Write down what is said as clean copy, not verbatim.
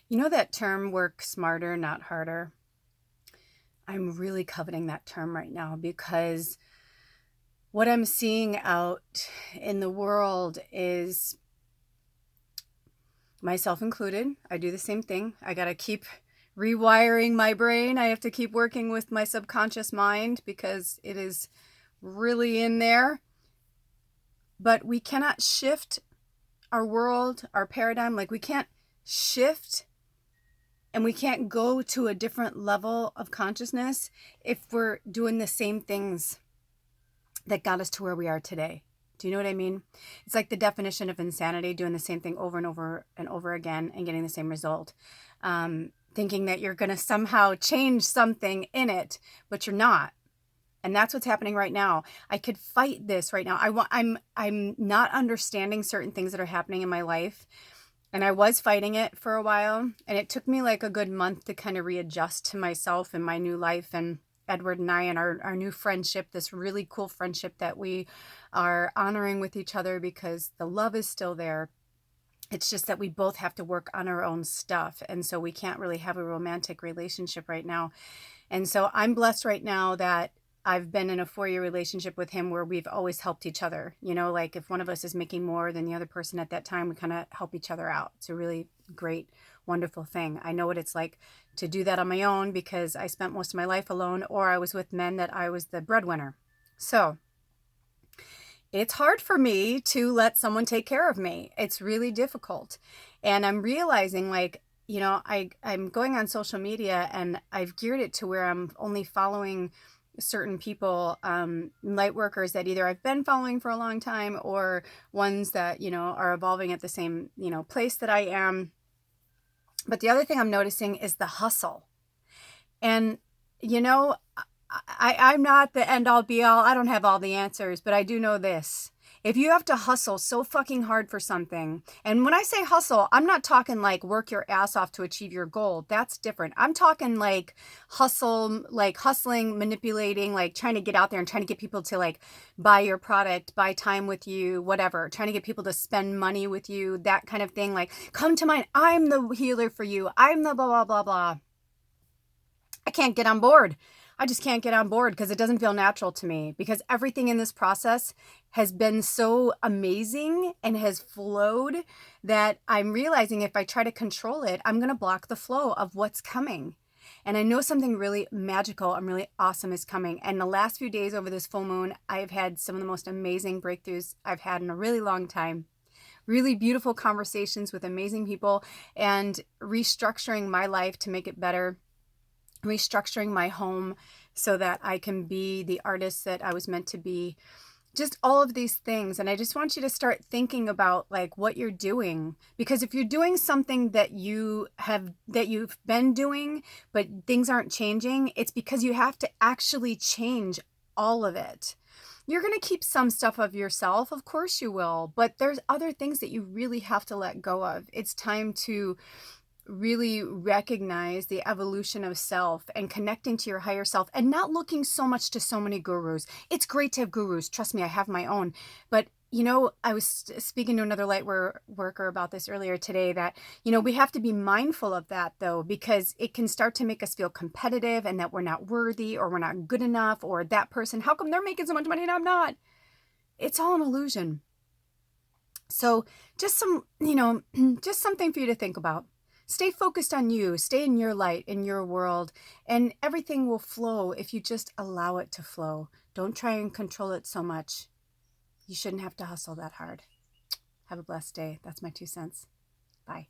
You know that term, work smarter, not harder? I'm really coveting that term right now because what I'm seeing out in the world is, myself included, I do the same thing. I got to keep rewiring my brain. I have to keep working with my subconscious mind because it is really in there. But we cannot shift our world, our paradigm. Like, we can't shift and we can't go to a different level of consciousness if we're doing the same things that got us to where we are today. Do you know what I mean? It's like the definition of insanity, doing the same thing over and over and over again and getting the same result. Thinking that you're going to somehow change something in it, but you're not. And that's what's happening right now. I could fight this right now. I'm not understanding certain things that are happening in my life. And I was fighting it for a while. And it took me like a good month to kind of readjust to myself and my new life and Edward and I and our new friendship, this really cool friendship that we are honoring with each other because the love is still there. It's just that we both have to work on our own stuff. And so we can't really have a romantic relationship right now. And so I'm blessed right now that I've been in a 4-year relationship with him where we've always helped each other. You know, like if one of us is making more than the other person at that time, we kind of help each other out. It's a really great, wonderful thing. I know what it's like to do that on my own because I spent most of my life alone, or I was with men that I was the breadwinner. So it's hard for me to let someone take care of me. It's really difficult. And I'm realizing, like, I'm going on social media and I've geared it to where I'm only following certain people, light workers that either I've been following for a long time or ones that, are evolving at the same, place that I am. But the other thing I'm noticing is the hustle. And, you know, I'm not the end all be all. I don't have all the answers, but I do know this. If you have to hustle so fucking hard for something, and when I say hustle, I'm not talking like work your ass off to achieve your goal. That's different. I'm talking like hustle, like hustling, manipulating, like trying to get out there and trying to get people to like buy your product, buy time with you, whatever, trying to get people to spend money with you, that kind of thing. Like, come to mine. I'm the healer for you. I'm the blah, blah, blah, blah. I can't get on board. I just can't get on board because it doesn't feel natural to me, because everything in this process has been so amazing and has flowed that I'm realizing if I try to control it, I'm going to block the flow of what's coming. And I know something really magical and really awesome is coming. And the last few days over this full moon, I've had some of the most amazing breakthroughs I've had in a really long time. Really beautiful conversations with amazing people and restructuring my life to make it better, restructuring my home so that I can be the artist that I was meant to be. Just all of these things. And I just want you to start thinking about like what you're doing, because if you're doing something that you've been doing, but things aren't changing, it's because you have to actually change all of it. You're going to keep some stuff of yourself, of course you will, but there's other things that you really have to let go of. It's time to really recognize the evolution of self and connecting to your higher self and not looking so much to so many gurus. It's great to have gurus. Trust me, I have my own. But, I was speaking to another light worker about this earlier today that, we have to be mindful of that, though, because it can start to make us feel competitive and that we're not worthy or we're not good enough, or that person, how come they're making so much money and I'm not? It's all an illusion. So just just something for you to think about. Stay focused on you, stay in your light, in your world, and everything will flow if you just allow it to flow. Don't try and control it so much. You shouldn't have to hustle that hard. Have a blessed day. That's my 2 cents. Bye.